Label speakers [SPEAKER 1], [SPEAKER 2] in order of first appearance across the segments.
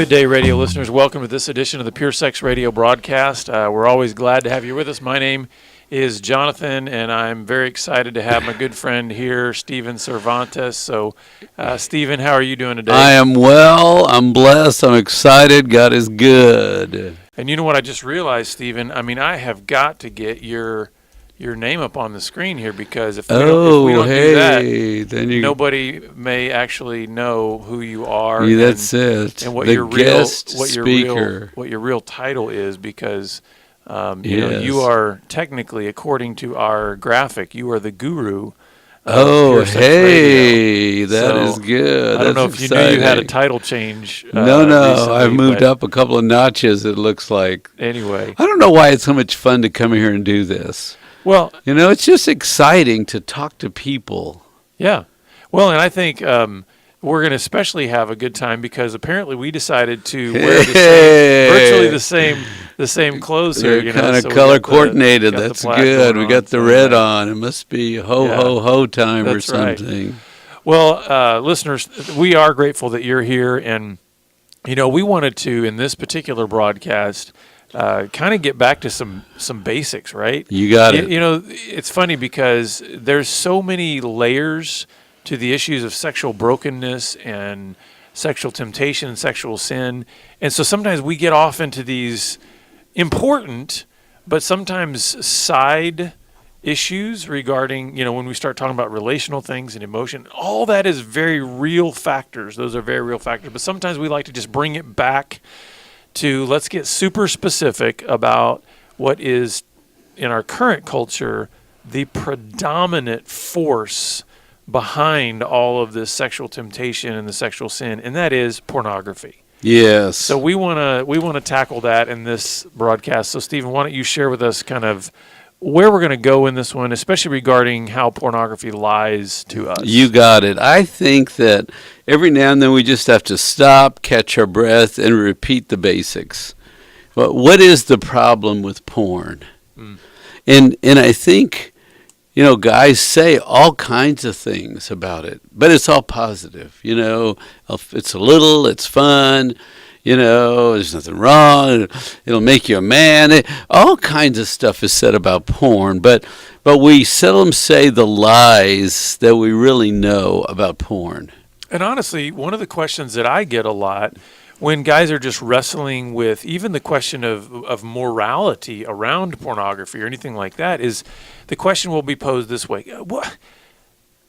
[SPEAKER 1] Good day, radio listeners. Welcome to this edition of the Pure Sex Radio broadcast. We're always glad to have you with us. My name is Jonathan, and I'm very excited to have my good friend here, Steven Cervantes. So, Steven, how are you doing today?
[SPEAKER 2] I am well. I'm blessed. I'm excited. God is good.
[SPEAKER 1] And you know what I just realized, Steven? I mean, I have got to get your name up on the screen here, because if we don't do that, then nobody may actually know who you are.
[SPEAKER 2] Yeah, that's it.
[SPEAKER 1] And what
[SPEAKER 2] the
[SPEAKER 1] your
[SPEAKER 2] guest
[SPEAKER 1] real
[SPEAKER 2] speaker.
[SPEAKER 1] What your real title is, because you know, you are technically, according to our graphic, you are the guru. Pure Sex Radio.
[SPEAKER 2] That is good.
[SPEAKER 1] I don't know if you knew you had a title change.
[SPEAKER 2] No,
[SPEAKER 1] recently,
[SPEAKER 2] I've moved up a couple of notches, it looks like.
[SPEAKER 1] Anyway.
[SPEAKER 2] I don't know why it's so much fun to come here and do this.
[SPEAKER 1] Well,
[SPEAKER 2] you know, it's just exciting to talk to people.
[SPEAKER 1] Yeah. Well, and I think we're going to especially have a good time because apparently we decided to wear virtually the same clothes here.
[SPEAKER 2] They're kind of color coordinated. That's good. We got the red on. It must be ho time or something.
[SPEAKER 1] Right. Well, listeners, we are grateful that you're here, and you know, we wanted to, in this particular broadcast, kind of get back to some basics, right?
[SPEAKER 2] You got it.
[SPEAKER 1] You know, it's funny because there's so many layers to the issues of sexual brokenness and sexual temptation and sexual sin. And so sometimes we get off into these important, but sometimes side issues regarding, you know, when we start talking about relational things and emotion. All that is very real factors. Those are very real factors. But sometimes we like to just bring it back to, let's get super specific about what is, in our current culture, the predominant force behind all of this sexual temptation and the sexual sin, and that is pornography.
[SPEAKER 2] Yes.
[SPEAKER 1] So we want to tackle that in this broadcast. So Stephen, why don't you share with us kind of where we're going to go in this one, especially regarding how pornography lies to us.
[SPEAKER 2] You got it. I think that every now and then we just have to stop, catch our breath, and repeat the basics. But what is the problem with porn? And I think, you know, guys say all kinds of things about it, but it's all positive. You know, it's it's fun. You know, there's nothing wrong. It'll make you a man. All kinds of stuff is said about porn, but we seldom say the lies that we really know about porn.
[SPEAKER 1] And honestly, one of the questions that I get a lot when guys are just wrestling with even the question of morality around pornography or anything like that is the question will be posed this way.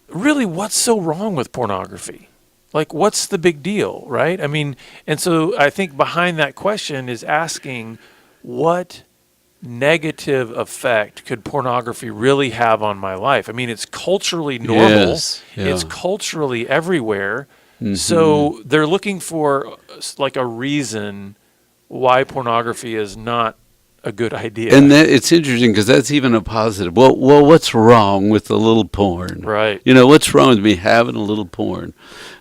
[SPEAKER 1] What's so wrong with pornography? Like, what's the big deal, right? I mean, and so I think behind that question is asking, what negative effect could pornography really have on my life? I mean, it's culturally normal.
[SPEAKER 2] Yes, yeah.
[SPEAKER 1] It's culturally everywhere.
[SPEAKER 2] Mm-hmm.
[SPEAKER 1] So they're looking for like a reason why pornography is not a good idea.
[SPEAKER 2] And it's interesting because that's even a positive. Well, what's wrong with a little porn?
[SPEAKER 1] Right.
[SPEAKER 2] You know, what's wrong with me having a little porn?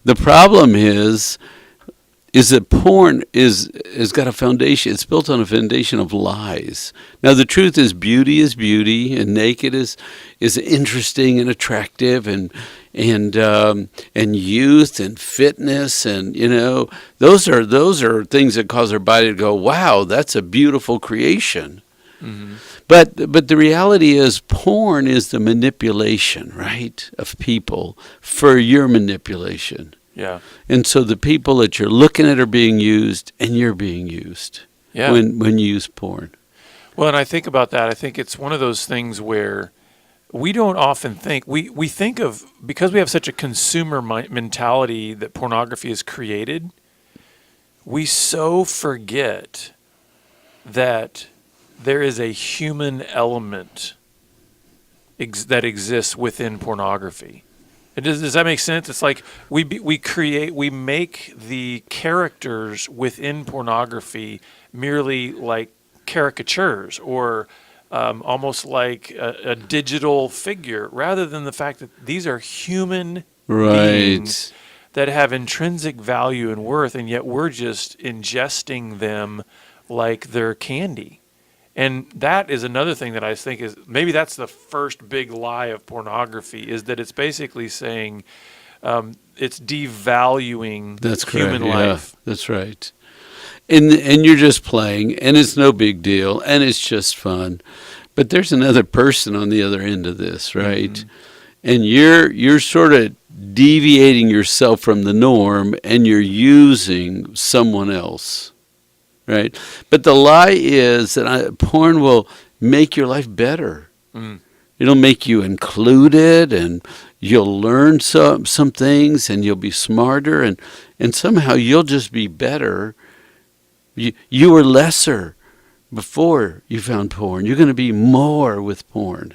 [SPEAKER 2] The problem is that porn is got a foundation. It's built on a foundation of lies. Now, the truth is beauty, and naked is interesting and attractive, and youth and fitness, and you know, those are things that cause our body to go, wow, that's a beautiful creation. Mm-hmm. But the reality is, porn is the manipulation, right, of people for your manipulation.
[SPEAKER 1] Yeah.
[SPEAKER 2] And so the people that you're looking at are being used, and you're being used when you use porn.
[SPEAKER 1] Well, and I think about that. I think it's one of those things where we don't often think, we think of, because we have such a consumer mentality that pornography has created, we so forget that there is a human element that exists within pornography. Does that make sense? It's like we make the characters within pornography merely like caricatures or almost like a digital figure, rather than the fact that these are human beings that have intrinsic value and worth, and yet we're just ingesting them like they're candy. And that is another thing that I think is, maybe that's the first big lie of pornography, is that it's basically saying it's devaluing human life.
[SPEAKER 2] Yeah, that's right. and you're just playing, and it's no big deal, and it's just fun. But there's another person on the other end of this, right?
[SPEAKER 1] Mm-hmm.
[SPEAKER 2] And you're sort of deviating yourself from the norm, and you're using someone else, right? But the lie is that porn will make your life better.
[SPEAKER 1] Mm.
[SPEAKER 2] It'll make you included, and you'll learn some things, and you'll be smarter, and somehow you'll just be better. You were lesser before you found porn. You're going to be more with porn.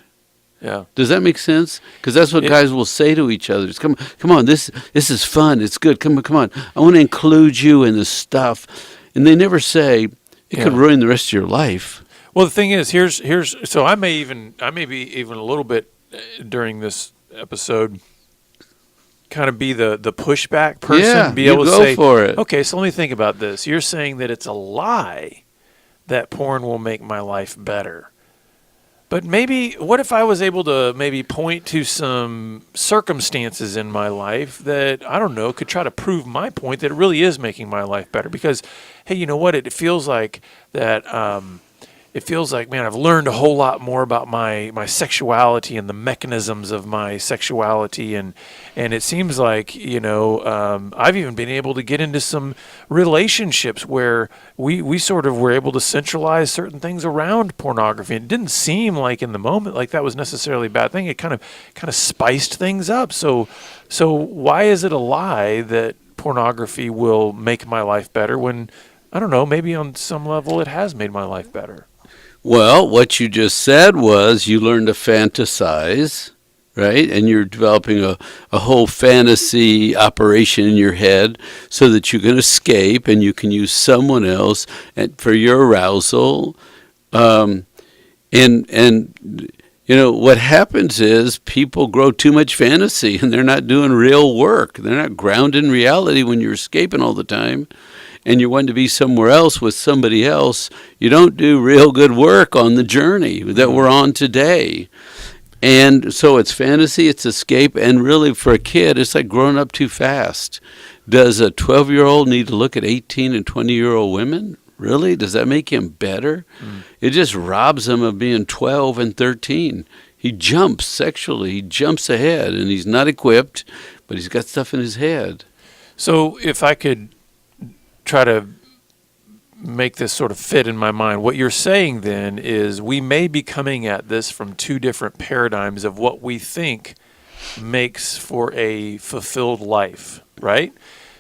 [SPEAKER 1] Yeah.
[SPEAKER 2] Does that make sense? Because that's what guys will say to each other. Come on, this is fun. It's good. Come on. I want to include you in this stuff. And they never say it could ruin the rest of your life.
[SPEAKER 1] Well, the thing is, here's so I may be even a little bit during this episode kind of be the pushback person,
[SPEAKER 2] Yeah,
[SPEAKER 1] be able to
[SPEAKER 2] go
[SPEAKER 1] say,
[SPEAKER 2] for it.
[SPEAKER 1] okay, so let me think about this. You're saying that it's a lie that porn will make my life better. But maybe, what if I was able to maybe point to some circumstances in my life that, I don't know, could try to prove my point that it really is making my life better? Because, hey, you know what? It feels like that, man, I've learned a whole lot more about my sexuality and the mechanisms of my sexuality. And it seems like, I've even been able to get into some relationships where we sort of were able to centralize certain things around pornography. It didn't seem like in the moment like that was necessarily a bad thing. It kind of spiced things up. So why is it a lie that pornography will make my life better when, I don't know, maybe on some level it has made my life better?
[SPEAKER 2] Well, what you just said was you learn to fantasize, right? And you're developing a whole fantasy operation in your head so that you can escape and you can use someone else for your arousal. And what happens is people grow too much fantasy and they're not doing real work. They're not grounded in reality when you're escaping all the time. And you want to be somewhere else with somebody else, you don't do real good work on the journey that we're on today. And so it's fantasy, it's escape, and really for a kid, it's like growing up too fast. Does a 12-year-old need to look at 18 and 20-year-old women? Really? Does that make him better? It just robs him of being 12 and 13. He jumps sexually, he jumps ahead, and he's not equipped, but he's got stuff in his head.
[SPEAKER 1] So if I could try to make this sort of fit in my mind. What you're saying then is we may be coming at this from two different paradigms of what we think makes for a fulfilled life, right?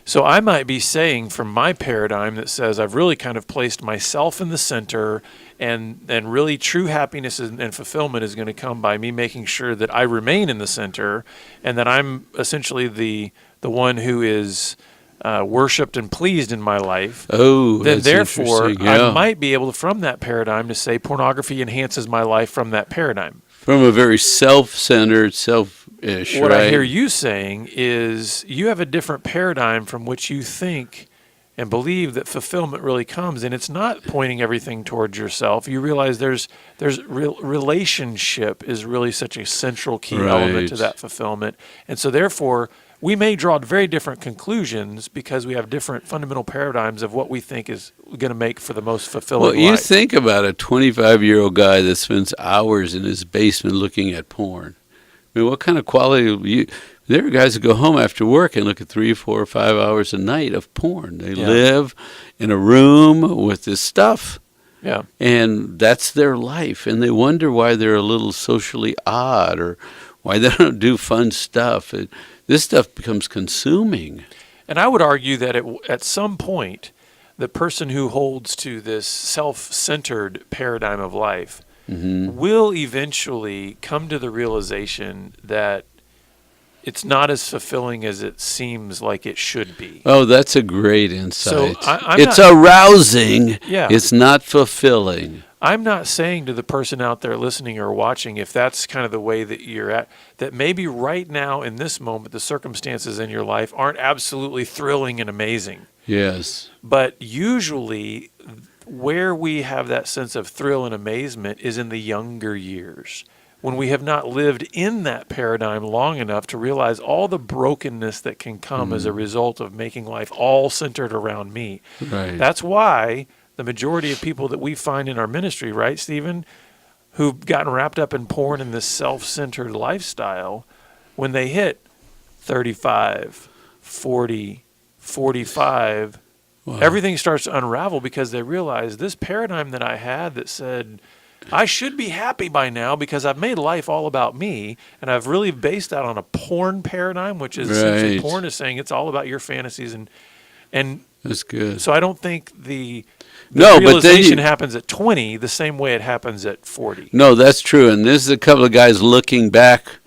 [SPEAKER 1] So I might be saying from my paradigm that says I've really kind of placed myself in the center and really true happiness and fulfillment is going to come by me making sure that I remain in the center and that I'm essentially the one who is worshipped and pleased in my life.
[SPEAKER 2] Oh,
[SPEAKER 1] then
[SPEAKER 2] that's
[SPEAKER 1] therefore
[SPEAKER 2] interesting. Yeah.
[SPEAKER 1] I might be able to, from that paradigm, to say pornography enhances my life from that paradigm.
[SPEAKER 2] From a very self-centered, selfish,
[SPEAKER 1] What
[SPEAKER 2] right?
[SPEAKER 1] I hear you saying is you have a different paradigm from which you think and believe that fulfillment really comes, and it's not pointing everything towards yourself. You realize there's relationship is really such a central key element to that fulfillment, and so therefore we may draw very different conclusions because we have different fundamental paradigms of what we think is going to make for the most fulfilling life.
[SPEAKER 2] Well, you think about a 25-year-old guy that spends hours in his basement looking at porn. I mean, what kind of quality? There are guys that go home after work and look at 3, 4, or 5 hours a night of porn. They live in a room with this stuff.
[SPEAKER 1] Yeah.
[SPEAKER 2] And that's their life. And they wonder why they're a little socially odd or why they don't do fun stuff. This stuff becomes consuming.
[SPEAKER 1] And I would argue that at some point, the person who holds to this self-centered paradigm of life will eventually come to the realization that it's not as fulfilling as it seems like it should be.
[SPEAKER 2] Oh, that's a great insight.
[SPEAKER 1] So
[SPEAKER 2] it's arousing.
[SPEAKER 1] Yeah.
[SPEAKER 2] It's not fulfilling.
[SPEAKER 1] I'm not saying to the person out there listening or watching, if that's kind of the way that you're at, that maybe right now in this moment, the circumstances in your life aren't absolutely thrilling and amazing.
[SPEAKER 2] Yes.
[SPEAKER 1] But usually where we have that sense of thrill and amazement is in the younger years, when we have not lived in that paradigm long enough to realize all the brokenness that can come as a result of making life all centered around me.
[SPEAKER 2] Right.
[SPEAKER 1] That's why the majority of people that we find in our ministry, right, Stephen, who've gotten wrapped up in porn and this self-centered lifestyle, when they hit 35, 40, 45,
[SPEAKER 2] Wow.
[SPEAKER 1] everything starts to unravel because they realize this paradigm that I had that said, I should be happy by now because I've made life all about me, and I've really based that on a porn paradigm, which is essentially
[SPEAKER 2] Right.
[SPEAKER 1] porn is saying it's all about your fantasies, and
[SPEAKER 2] That's good.
[SPEAKER 1] so I don't think the
[SPEAKER 2] No, but then
[SPEAKER 1] realization
[SPEAKER 2] you,
[SPEAKER 1] happens at 20 the same way it happens at 40.
[SPEAKER 2] no, that's true. And this is a couple of guys looking back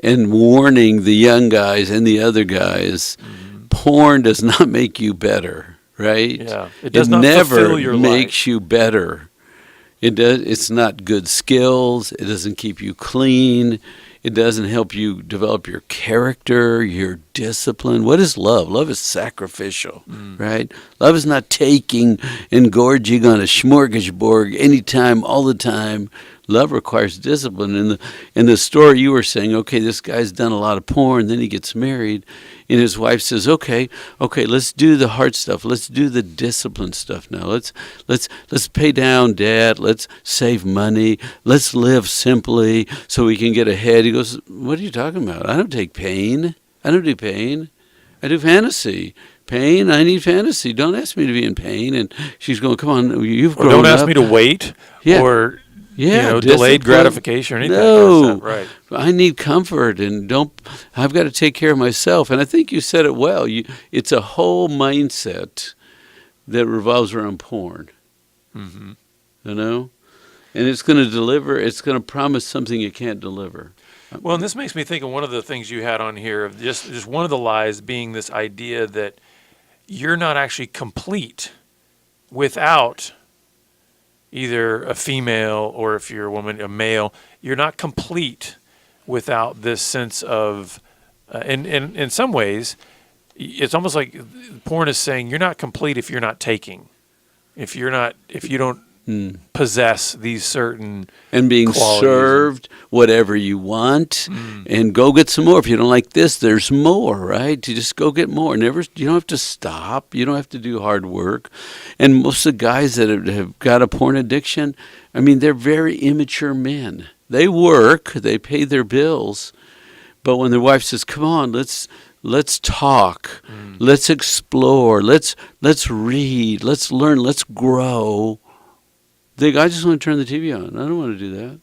[SPEAKER 2] and warning the young guys and the other guys. Porn does not make you better, right?
[SPEAKER 1] Yeah, it does not
[SPEAKER 2] never
[SPEAKER 1] fulfill your
[SPEAKER 2] makes
[SPEAKER 1] life.
[SPEAKER 2] you better. It does. It's not good skills. It doesn't keep you clean. It doesn't help you develop your character, your discipline. What is love? Love is sacrificial, right? Love is not taking and gorging on a smorgasbord anytime, all the time. Love requires discipline. In the story you were saying, okay, this guy's done a lot of porn, then he gets married, and his wife says, okay, let's do the hard stuff. Let's do the discipline stuff now. Let's pay down debt. Let's save money. Let's live simply so we can get ahead. He goes, what are you talking about? I don't take pain. I don't do pain. I do fantasy. Pain, I need fantasy. Don't ask me to be in pain. And she's going, come on, you've grown up.
[SPEAKER 1] Don't ask me to wait
[SPEAKER 2] Yeah.
[SPEAKER 1] or
[SPEAKER 2] Yeah,
[SPEAKER 1] delayed
[SPEAKER 2] discipline.
[SPEAKER 1] gratification or anything.
[SPEAKER 2] No,
[SPEAKER 1] Like that. Right.
[SPEAKER 2] I need comfort, and I've got to take care of myself. And I think you said it well. It's a whole mindset that revolves around porn.
[SPEAKER 1] Mm-hmm.
[SPEAKER 2] You know, and it's going to deliver. It's going to promise something it can't deliver.
[SPEAKER 1] Well, and this makes me think of one of the things you had on here of just one of the lies being this idea that you're not actually complete without either a female or, if you're a woman, a male. You're not complete without this sense of, and in some ways, it's almost like porn is saying you're not complete if you're not taking, if you don't possess these certain
[SPEAKER 2] And being
[SPEAKER 1] qualities.
[SPEAKER 2] served whatever you want, and go get some more. If you don't like this, there's more, right? You just go get more. You don't have to stop. You don't have to do hard work. And most of the guys that have got a porn addiction, I mean, they're very immature men. They work, they pay their bills, but when their wife says, "Come on, let's talk, let's explore, let's read, let's learn, let's grow," I just want to turn the TV on. I don't want to do that.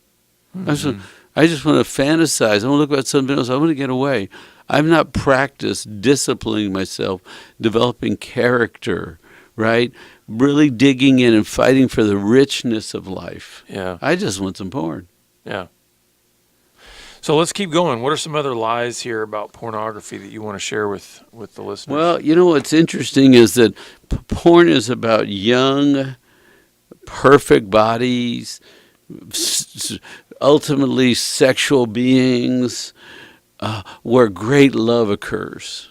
[SPEAKER 2] I just want to fantasize. I want to look at something else. I want to get away. I've not practiced disciplining myself, developing character, right? Really digging in and fighting for the richness of life.
[SPEAKER 1] Yeah.
[SPEAKER 2] I just want some porn.
[SPEAKER 1] Yeah. So let's keep going. What are some other lies here about pornography that you want to share with the listeners?
[SPEAKER 2] Well, you know what's interesting is that porn is about young, perfect bodies, ultimately sexual beings, where great love occurs.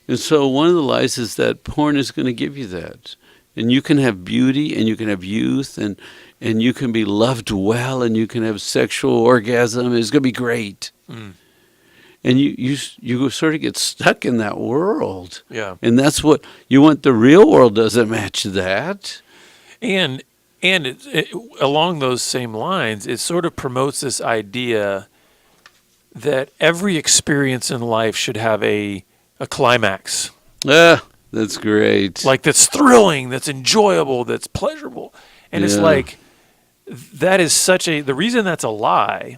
[SPEAKER 2] And so one of the lies is that porn is going to give you that. And you can have beauty, and you can have youth, and you can be loved well, and you can have sexual orgasm. It's going to be great. And you sort of get stuck in that world.
[SPEAKER 1] Yeah.
[SPEAKER 2] And that's what you want. The real world doesn't match that.
[SPEAKER 1] And along those same lines, it sort of promotes this idea that every experience in life should have a climax.
[SPEAKER 2] That's great.
[SPEAKER 1] Like that's thrilling, that's enjoyable, that's pleasurable. And it's like that is the reason that's a lie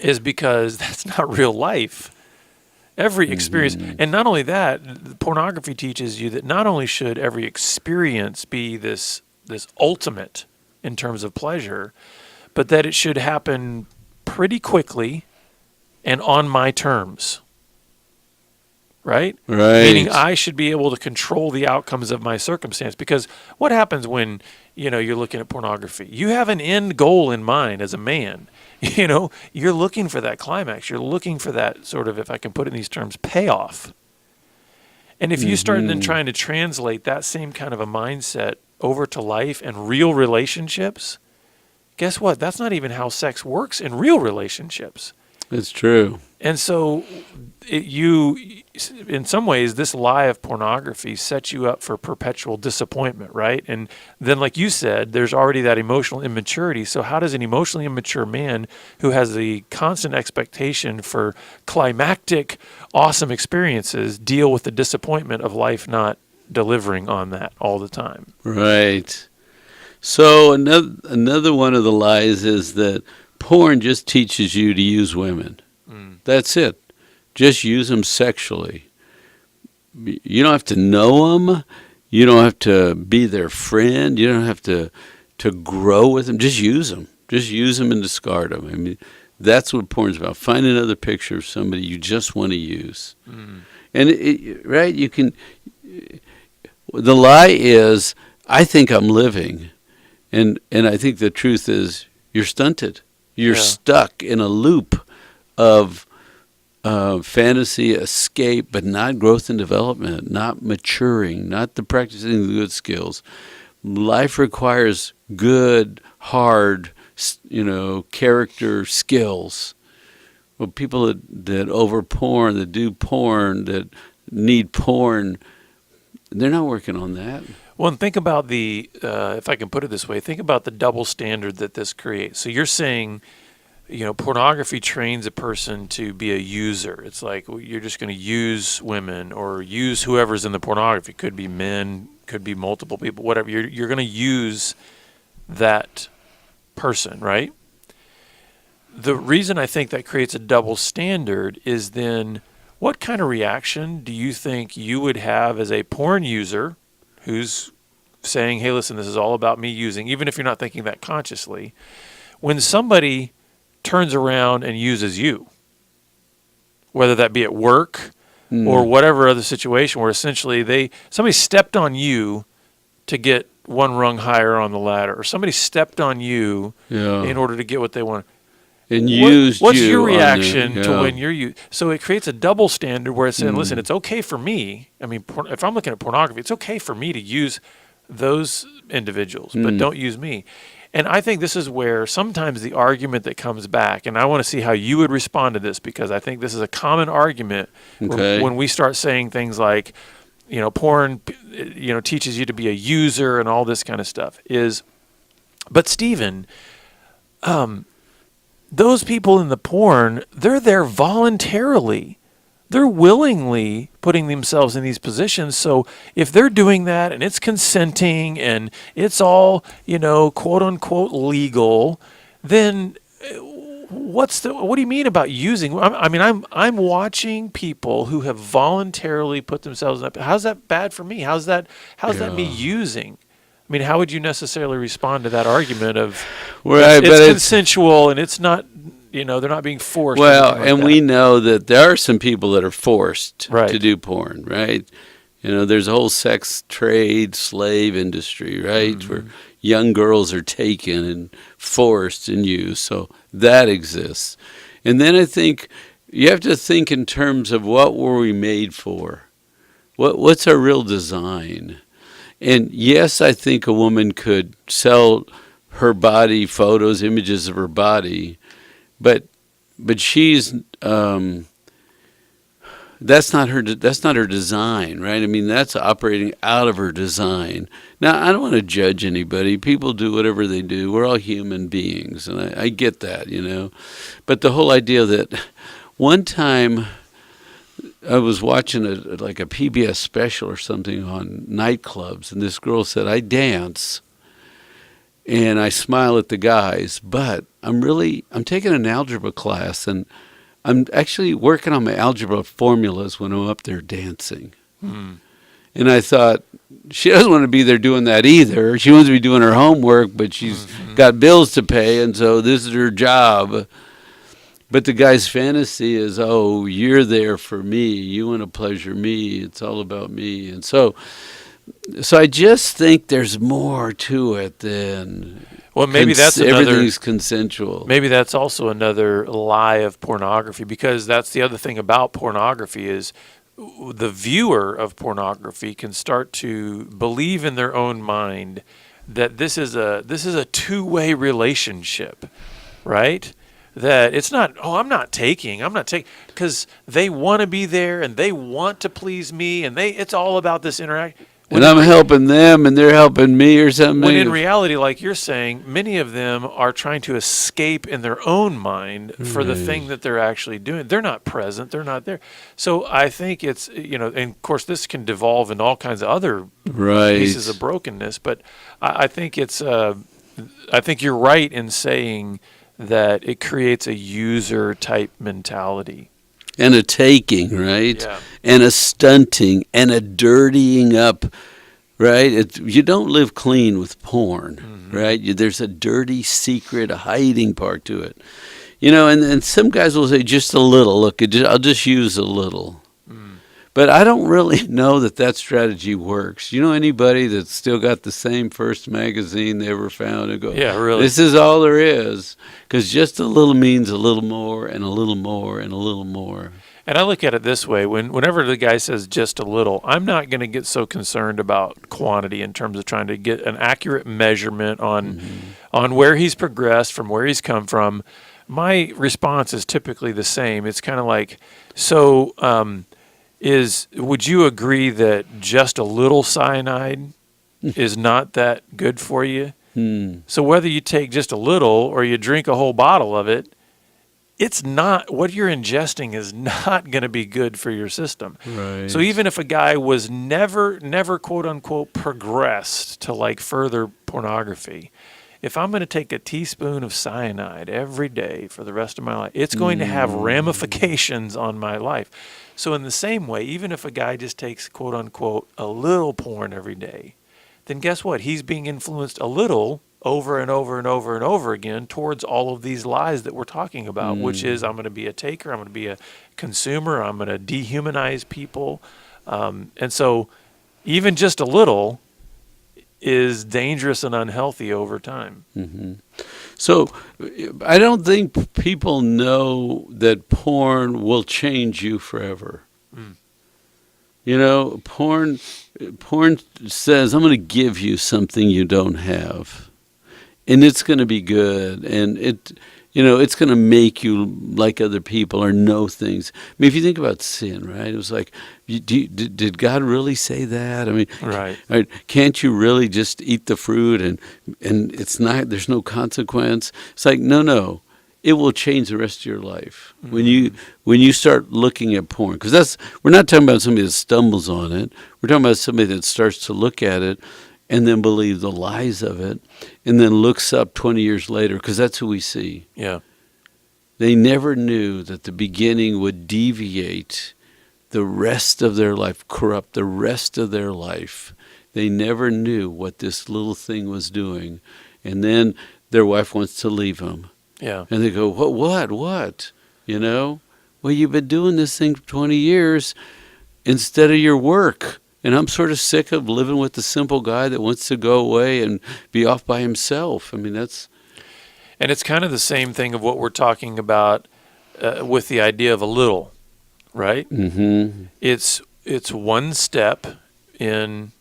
[SPEAKER 1] is because that's not real life. Every experience, and not only that, pornography teaches you that not only should every experience be this ultimate in terms of pleasure, but that it should happen pretty quickly and on my terms. Right?
[SPEAKER 2] Right.
[SPEAKER 1] Meaning I should be able to control the outcomes of my circumstance. Because what happens when, you're looking at pornography? You have an end goal in mind as a man. You're looking for that climax. You're looking for that sort of, if I can put it in these terms, payoff. And if you start then trying to translate that same kind of a mindset over to life and real relationships, guess what? That's not even how sex works in real relationships.
[SPEAKER 2] It's true.
[SPEAKER 1] And so in some ways, this lie of pornography sets you up for perpetual disappointment, right? And then, like you said, there's already that emotional immaturity. So how does an emotionally immature man who has the constant expectation for climactic, awesome experiences deal with the disappointment of life not delivering on that all the time?
[SPEAKER 2] Right. So another one of the lies is that porn just teaches you to use women. That's it. Just use them sexually. You don't have to know them. You don't have to be their friend. You don't have to grow with them. Just use them. Just use them and discard them. I mean, that's what porn's about. Find another picture of somebody you just want to use. And right, you can. The lie is, I think I'm living, and I think the truth is, you're stunted. You're stuck in a loop of fantasy, escape, but not growth and development, not maturing, not the practicing the good skills. Life requires good, hard, character skills. Well, people that over porn, that do porn, that need porn, they're not working on that.
[SPEAKER 1] Well, and think about if I can put it this way, think about the double standard that this creates. So you're saying, pornography trains a person to be a user. It's like you're just going to use women or use whoever's in the pornography. Could be men, could be multiple people, whatever. You're going to use that person, right? The reason I think that creates a double standard is then what kind of reaction do you think you would have as a porn user who's saying, hey, listen, this is all about me using, even if you're not thinking that consciously, when somebody turns around and uses you, whether that be at work or whatever other situation where essentially somebody stepped on you to get one rung higher on the ladder, or somebody stepped on you in order to get what they want.
[SPEAKER 2] And
[SPEAKER 1] What's your reaction to when you're used? So it creates a double standard where it's saying, listen, it's okay for me. I mean, if I'm looking at pornography, it's okay for me to use those individuals, but don't use me. And I think this is where sometimes the argument that comes back, and I want to see how you would respond to this, because I think this is a common argument when we start saying things like, porn, teaches you to be a user and all this kind of stuff but Stephen, those people in the porn, they're there voluntarily. They're willingly putting themselves in these positions. So if they're doing that and it's consenting and it's all, quote unquote legal, then what do you mean about using? I mean, I'm watching people who have voluntarily put themselves in that. How's that bad for me? How's that me using? I mean, how would you necessarily respond to that argument of it's consensual and it's not, they're not being forced?
[SPEAKER 2] Well, and we know that there are some people that are forced to do porn, right? There's a whole sex trade, slave industry, right, where young girls are taken and forced and used. So that exists. And then I think you have to think in terms of what were we made for? What's our real design? And yes, I think a woman could sell her body, photos, images of her body, but she's that's not her design, right? I mean, that's operating out of her design. Now, I don't want to judge anybody. People do whatever they do. We're all human beings, and I get that, But the whole idea that one time I was watching a PBS special or something on nightclubs, and this girl said, I dance and I smile at the guys, but I'm taking an algebra class, and I'm actually working on my algebra formulas when I'm up there dancing. And I thought, she doesn't want to be there doing that either. She wants to be doing her homework, but she's got bills to pay, and so this is her job. But the guy's fantasy is, oh, you're there for me. You want to pleasure me. It's all about me. And so I just think there's more to it than
[SPEAKER 1] maybe
[SPEAKER 2] everything's consensual.
[SPEAKER 1] Maybe that's also another lie of pornography, because that's the other thing about pornography is the viewer of pornography can start to believe in their own mind that this is a two-way relationship, right? That it's not, oh, I'm not taking, because they want to be there and they want to please me, and it's all about this interaction.
[SPEAKER 2] And I'm helping them, and they're helping me, or something.
[SPEAKER 1] When in reality, like you're saying, many of them are trying to escape in their own mind for the thing that they're actually doing. They're not present. They're not there. So I think it's, and of course this can devolve into all kinds of other pieces of brokenness. But I think I think you're right in saying that it creates a user type mentality.
[SPEAKER 2] And a taking, right?
[SPEAKER 1] Yeah.
[SPEAKER 2] And a stunting and a dirtying up, right? You don't live clean with porn, right? There's a dirty secret, a hiding part to it. And some guys will say just a little. Look, I'll just use a little. But I don't really know that strategy works. You know anybody that's still got the same first magazine they ever found and go,
[SPEAKER 1] yeah, really,
[SPEAKER 2] this is all there is? Because just a little means a little more and a little more and a little more.
[SPEAKER 1] And I look at it this way: whenever the guy says just a little, I'm not going to get so concerned about quantity in terms of trying to get an accurate measurement on where he's progressed from where he's come from. My response is typically the same. It's kind of like, so would you agree that just a little cyanide is not that good for you? So whether you take just a little or you drink a whole bottle of it, it's not, what you're ingesting is not going to be good for your system.
[SPEAKER 2] Right.
[SPEAKER 1] So even if a guy was never quote unquote progressed to like further pornography, if I'm going to take a teaspoon of cyanide every day for the rest of my life, it's going to have ramifications on my life. So in the same way, even if a guy just takes quote unquote a little porn every day, then guess what? He's being influenced a little over and over and over and over again towards all of these lies that we're talking about, which is I'm going to be a taker, I'm going to be a consumer, I'm going to dehumanize people. And so even just a little is dangerous and unhealthy over time.
[SPEAKER 2] So I don't think people know that porn will change you forever. Porn says, I'm going to give you something you don't have. And it's going to be good, and it's going to make you like other people or know things. I mean, if you think about sin, right? It was like, did God really say that? I mean,
[SPEAKER 1] Right.
[SPEAKER 2] Can't you really just eat the fruit and it's not? There's no consequence. It's like no. It will change the rest of your life when you start looking at porn, because we're not talking about somebody that stumbles on it. We're talking about somebody that starts to look at it and then believe the lies of it, and then looks up 20 years later, because that's who we see.
[SPEAKER 1] Yeah.
[SPEAKER 2] They never knew that the beginning would deviate the rest of their life, corrupt the rest of their life. They never knew what this little thing was doing. And then their wife wants to leave them.
[SPEAKER 1] Yeah.
[SPEAKER 2] And they go, what? Well, you've been doing this thing for 20 years instead of your work. And I'm sort of sick of living with the simple guy that wants to go away and be off by himself. I mean,
[SPEAKER 1] And it's kind of the same thing of what we're talking about with the idea of a little, right?
[SPEAKER 2] Mm-hmm.
[SPEAKER 1] It's one step in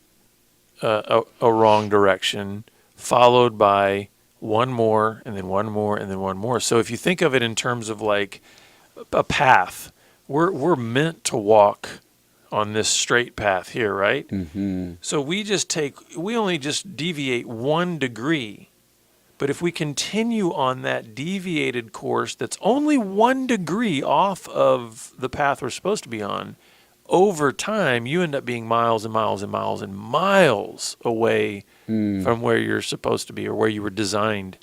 [SPEAKER 1] a wrong direction, followed by one more, and then one more, and then one more. So if you think of it in terms of like a path, we're meant to walk on this straight path here, right?
[SPEAKER 2] Mm-hmm.
[SPEAKER 1] So we only just deviate 1 degree. But if we continue on that deviated course that's only 1 degree off of the path we're supposed to be on, over time you end up being miles and miles and miles and miles away from where you're supposed to be or where you were designed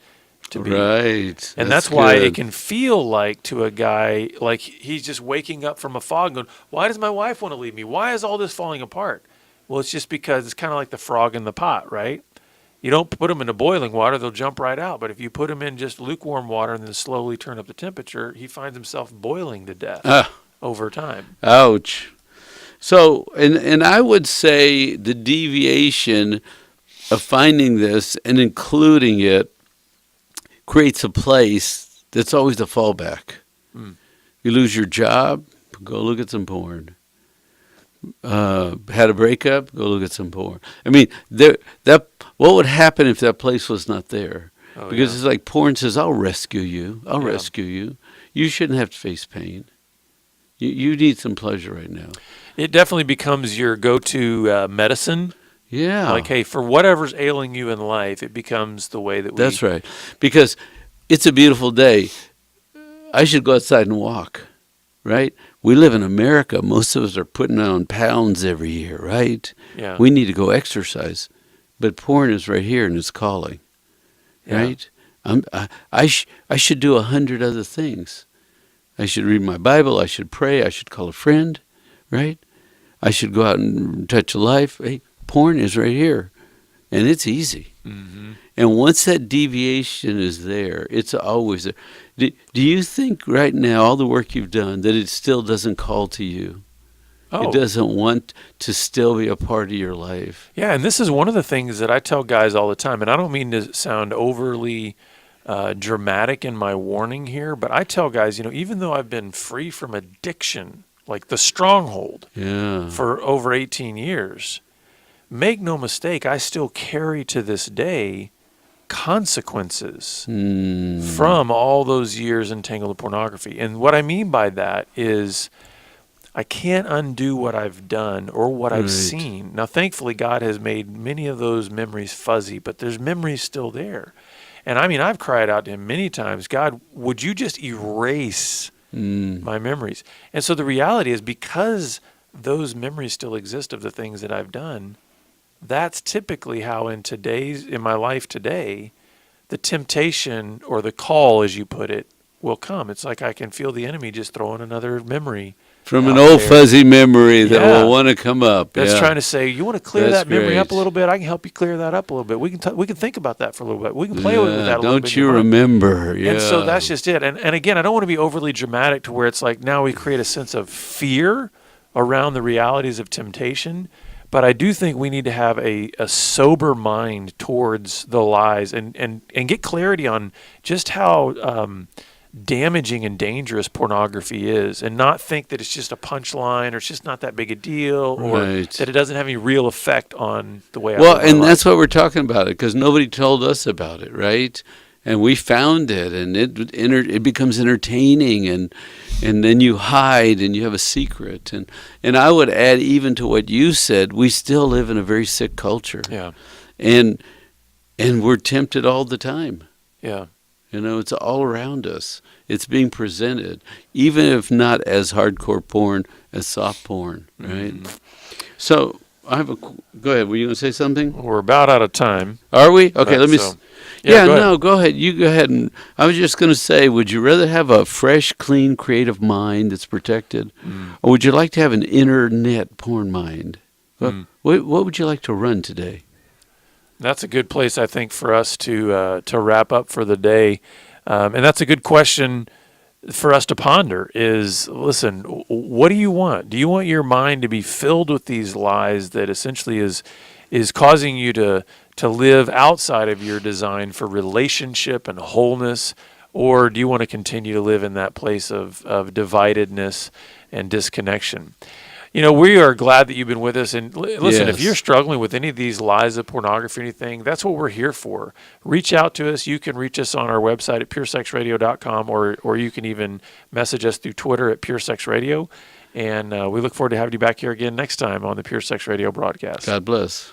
[SPEAKER 1] to be.
[SPEAKER 2] Right.
[SPEAKER 1] And that's why it can feel like to a guy, like he's just waking up from a fog going, why does my wife want to leave me? Why is all this falling apart? Well, it's just because it's kind of like the frog in the pot, right? You don't put them into boiling water, they'll jump right out. But if you put them in just lukewarm water and then slowly turn up the temperature, he finds himself boiling to death over time.
[SPEAKER 2] Ouch. So, and I would say the deviation of finding this and including it creates a place that's always the fallback. You lose your job, go look at some porn. Had a breakup, go look at some porn. I mean, what would happen if that place was not there?
[SPEAKER 1] Oh,
[SPEAKER 2] Because
[SPEAKER 1] yeah.
[SPEAKER 2] it's like porn says, I'll rescue you. I'll
[SPEAKER 1] Yeah.
[SPEAKER 2] rescue you. You shouldn't have to face pain. You need some pleasure right now.
[SPEAKER 1] It definitely becomes your go-to medicine.
[SPEAKER 2] Yeah.
[SPEAKER 1] Like, hey, for whatever's ailing you in life, it becomes the way that we.
[SPEAKER 2] That's right. Because it's a beautiful day. I should go outside and walk, right? We live in America. Most of us are putting on pounds every year, right?
[SPEAKER 1] Yeah.
[SPEAKER 2] We need to go exercise. But porn is right here and it's calling,
[SPEAKER 1] Yeah.
[SPEAKER 2] right? I should do 100 other things. I should read my Bible. I should pray. I should call a friend, right? I should go out and touch a life. Hey, porn is right here, and it's easy.
[SPEAKER 1] Mm-hmm.
[SPEAKER 2] And once that deviation is there, it's always there. Do you think right now, all the work you've done, that it still doesn't call to you?
[SPEAKER 1] Oh.
[SPEAKER 2] It doesn't want to still be a part of your life.
[SPEAKER 1] Yeah, and this is one of the things that I tell guys all the time, and I don't mean to sound overly dramatic in my warning here, but I tell guys, even though I've been free from addiction, like the stronghold,
[SPEAKER 2] Yeah.
[SPEAKER 1] for over 18 years, make no mistake, I still carry to this day consequences from all those years entangled in pornography. And what I mean by that is I can't undo what I've done or what I've
[SPEAKER 2] Right.
[SPEAKER 1] seen. Now, thankfully, God has made many of those memories fuzzy, but there's memories still there. And I mean, I've cried out to him many times, God, would you just erase my memories? And so the reality is, because those memories still exist of the things that I've done, that's typically how in my life today, the temptation or the call, as you put it, will come. It's like I can feel the enemy just throwing another memory
[SPEAKER 2] From an
[SPEAKER 1] out
[SPEAKER 2] old
[SPEAKER 1] there.
[SPEAKER 2] fuzzy memory that
[SPEAKER 1] Yeah.
[SPEAKER 2] will want to come up.
[SPEAKER 1] That's
[SPEAKER 2] yeah.
[SPEAKER 1] trying to say, you want to clear
[SPEAKER 2] That's
[SPEAKER 1] that memory up a
[SPEAKER 2] great.
[SPEAKER 1] little bit? I can help you clear that up a little bit. We can think about that for a little bit. We can play with that a little bit.
[SPEAKER 2] Don't
[SPEAKER 1] in your
[SPEAKER 2] you
[SPEAKER 1] mind.
[SPEAKER 2] remember? Yeah.
[SPEAKER 1] And so that's just it. And again, I don't want to be overly dramatic to where it's like now we create a sense of fear around the realities of temptation. But I do think we need to have a sober mind towards the lies and get clarity on just how damaging and dangerous pornography is, and not think that it's just a punchline or it's just not that big a deal, or
[SPEAKER 2] Right.
[SPEAKER 1] that it doesn't have any real effect on the way I
[SPEAKER 2] Well,
[SPEAKER 1] live my
[SPEAKER 2] and
[SPEAKER 1] life.
[SPEAKER 2] that's why we're talking about it, because nobody told us about it, right? And we found it, and it becomes entertaining, and then you hide, and you have a secret. And I would add, even to what you said, we still live in a very sick culture,
[SPEAKER 1] Yeah,
[SPEAKER 2] and we're tempted all the time.
[SPEAKER 1] yeah.
[SPEAKER 2] It's all around us. It's being presented, even if not as hardcore porn as soft porn, right? So go ahead. Were you going to say something?
[SPEAKER 1] We're about out of time.
[SPEAKER 2] Are we? Okay,
[SPEAKER 1] But
[SPEAKER 2] let me.
[SPEAKER 1] so- Yeah, go ahead.
[SPEAKER 2] No, go ahead. You go ahead. And I was just going to say, would you rather have a fresh, clean, creative mind that's protected, or would you like to have an internet porn mind? What would you like to run today?
[SPEAKER 1] That's a good place, I think, for us to wrap up for the day. And that's a good question for us to ponder is, listen, what do you want? Do you want your mind to be filled with these lies that essentially is causing you to live outside of your design for relationship and wholeness? Or do you want to continue to live in that place of dividedness and disconnection? We are glad that you've been with us. And listen, if
[SPEAKER 2] Yes.
[SPEAKER 1] you're struggling with any of these lies of pornography or anything, that's what we're here for. Reach out to us. You can reach us on our website at puresexradio.com, or you can even message us through Twitter at puresexradio. And we look forward to having you back here again next time on the Pure Sex Radio broadcast.
[SPEAKER 2] God bless.